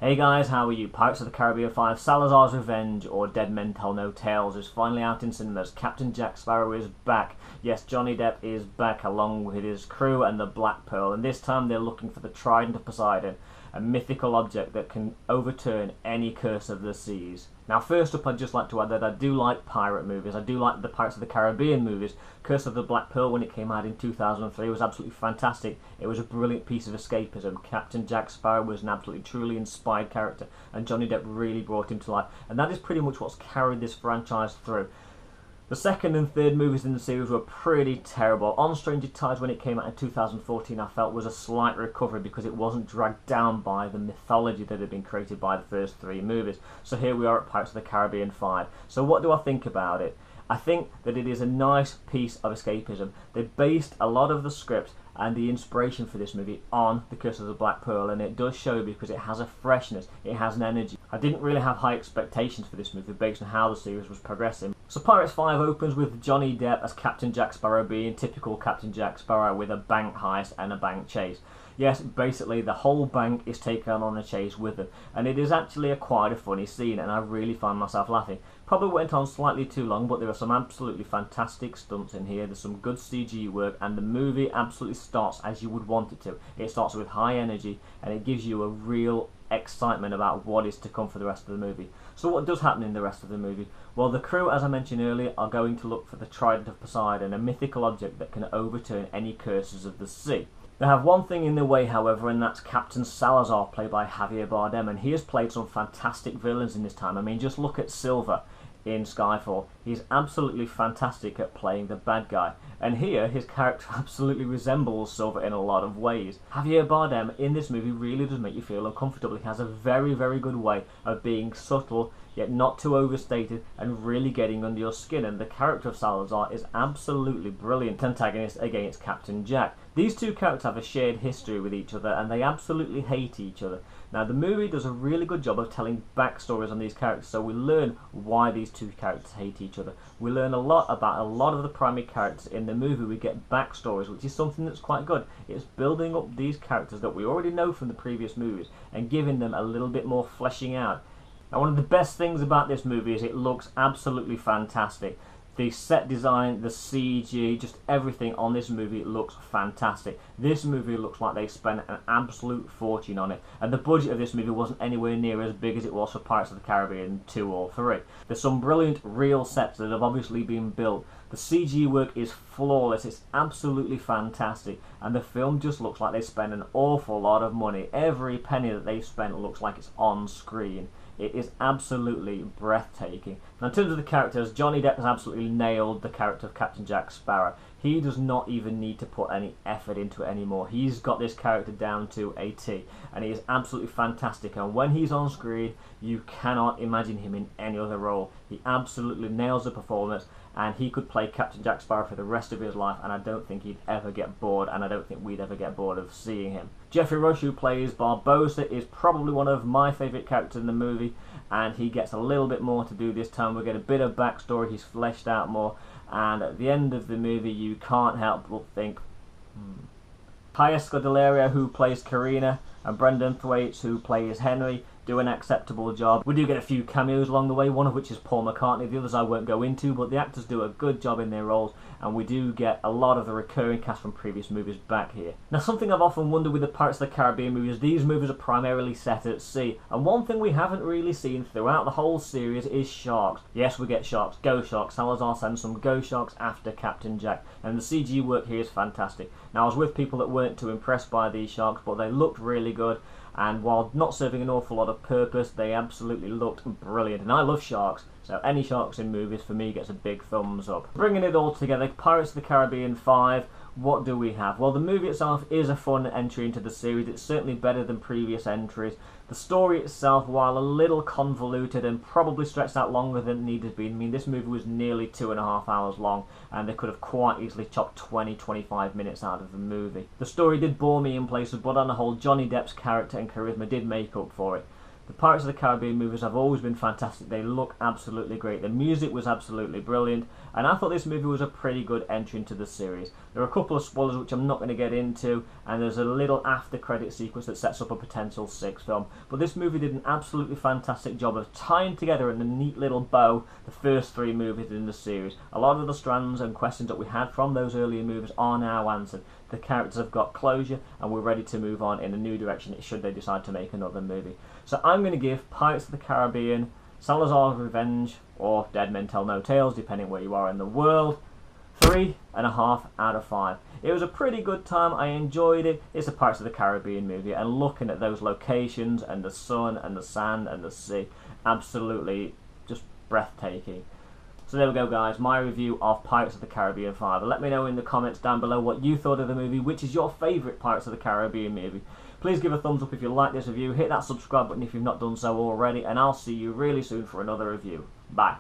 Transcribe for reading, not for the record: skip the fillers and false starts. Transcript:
Hey guys, how are you? Pirates of the Caribbean 5 Salazar's Revenge, or Dead Men Tell No Tales, is finally out in cinemas. Captain Jack Sparrow is back. Yes, Johnny Depp is back along with his crew and the Black Pearl, and this time they're looking for the Trident of Poseidon, a mythical object that can overturn any curse of the seas. Now, first up, I'd just like to add that I do like pirate movies. I do like the Pirates of the Caribbean movies. Curse of the Black Pearl, when it came out in 2003, was absolutely fantastic. It was a brilliant piece of escapism. Captain Jack Sparrow was an absolutely truly inspired character, and Johnny Depp really brought him to life. And that is pretty much what's carried this franchise through. The second and third movies in the series were pretty terrible. On Stranger Tides, when it came out in 2014, I felt was a slight recovery because it wasn't dragged down by the mythology that had been created by the first three movies. So here we are at Pirates of the Caribbean 5. So what do I think about it? I think that it is a nice piece of escapism. They based a lot of the script and the inspiration for this movie on The Curse of the Black Pearl, and it does show because it has a freshness, it has an energy. I didn't really have high expectations for this movie based on how the series was progressing. So Pirates 5 opens with Johnny Depp as Captain Jack Sparrow being typical Captain Jack Sparrow with a bank heist and a bank chase. Yes, basically the whole bank is taken on a chase with them, and it is actually quite a funny scene, and I really find myself laughing. Probably went on slightly too long, but there are some absolutely fantastic stunts in here. There's some good CG work, and the movie absolutely starts as you would want it to. It starts with high energy, and it gives you a real excitement about what is to come for the rest of the movie. So what does happen in the rest of the movie? Well, the crew, as I mentioned earlier, are going to look for the Trident of Poseidon, a mythical object that can overturn any curses of the sea. They have one thing in their way, however, and that's Captain Salazar, played by Javier Bardem, and he has played some fantastic villains in this time. I mean, just look at Silver in Skyfall. He's absolutely fantastic at playing the bad guy, and here his character absolutely resembles Silver in a lot of ways. Javier Bardem in this movie really does make you feel uncomfortable. He has a very, very good way of being subtle, yet not too overstated, and really getting under your skin, and the character of Salazar is absolutely brilliant antagonist against Captain Jack. These two characters have a shared history with each other, and they absolutely hate each other. Now, the movie does a really good job of telling backstories on these characters, so we learn why these two characters hate each other. We learn a lot about a lot of the primary characters in the movie. We get backstories, which is something that's quite good. It's building up these characters that we already know from the previous movies and giving them a little bit more fleshing out. Now, one of the best things about this movie is it looks absolutely fantastic. The set design, the CG, just everything on this movie looks fantastic. This movie looks like they spent an absolute fortune on it, and the budget of this movie wasn't anywhere near as big as it was for Pirates of the Caribbean 2 or 3. There's some brilliant real sets that have obviously been built. The CG work is flawless, it's absolutely fantastic, and the film just looks like they spent an awful lot of money. Every penny that they've spent looks like it's on screen. It is absolutely breathtaking. Now, in terms of the characters, Johnny Depp has absolutely nailed the character of Captain Jack Sparrow. He does not even need to put any effort into it anymore. He's got this character down to a T, and he is absolutely fantastic. And when he's on screen, you cannot imagine him in any other role. He absolutely nails the performance, and he could play Captain Jack Sparrow for the rest of his life, and I don't think he'd ever get bored, and I don't think we'd ever get bored of seeing him. Geoffrey, who plays Barbossa, is probably one of my favourite characters in the movie, and he gets a little bit more to do this time. We get a bit of backstory, he's fleshed out more, and at the end of the movie you can't help but think, Scodelario, who plays Karina, and Brenton Thwaites, who plays Henry, do an acceptable job. We do get a few cameos along the way, one of which is Paul McCartney, the others I won't go into, but the actors do a good job in their roles, and we do get a lot of the recurring cast from previous movies back here. Now, something I've often wondered with the Pirates of the Caribbean movies, these movies are primarily set at sea, and one thing we haven't really seen throughout the whole series is sharks. Yes, we get sharks, ghost sharks. Salazar sends some ghost sharks after Captain Jack, and the CG work here is fantastic. Now, I was with people that weren't too impressed by these sharks, but they looked really good, and while not serving an awful lot of purpose, they absolutely looked brilliant. And I love sharks, so any sharks in movies for me gets a big thumbs up. Bringing it all together, Pirates of the Caribbean 5, what do we have? Well, the movie itself is a fun entry into the series. It's certainly better than previous entries. The story itself, while a little convoluted and probably stretched out longer than it needed to be, I mean, this movie was nearly 2.5 hours long, and they could have quite easily chopped 20-25 minutes out of the movie. The story did bore me in places, but on the whole, Johnny Depp's character and charisma did make up for it. The Pirates of the Caribbean movies have always been fantastic. They look absolutely great. The music was absolutely brilliant, and I thought this movie was a pretty good entry into the series. There are a couple of spoilers which I'm not going to get into, and there's a little after credit sequence that sets up a potential 6th film. But this movie did an absolutely fantastic job of tying together in a neat little bow the first 3 movies in the series. A lot of the strands and questions that we had from those earlier movies are now answered. The characters have got closure, and we're ready to move on in a new direction should they decide to make another movie. So I'm going to give Pirates of the Caribbean, Salazar's Revenge, or Dead Men Tell No Tales, depending where you are in the world, 3.5 out of 5. It was a pretty good time. I enjoyed it. It's a Pirates of the Caribbean movie, and looking at those locations and the sun and the sand and the sea, absolutely just breathtaking. So there we go, guys, my review of Pirates of the Caribbean 5. Let me know in the comments down below what you thought of the movie, which is your favourite Pirates of the Caribbean movie. Please give a thumbs up if you like this review, hit that subscribe button if you've not done so already, and I'll see you really soon for another review. Bye.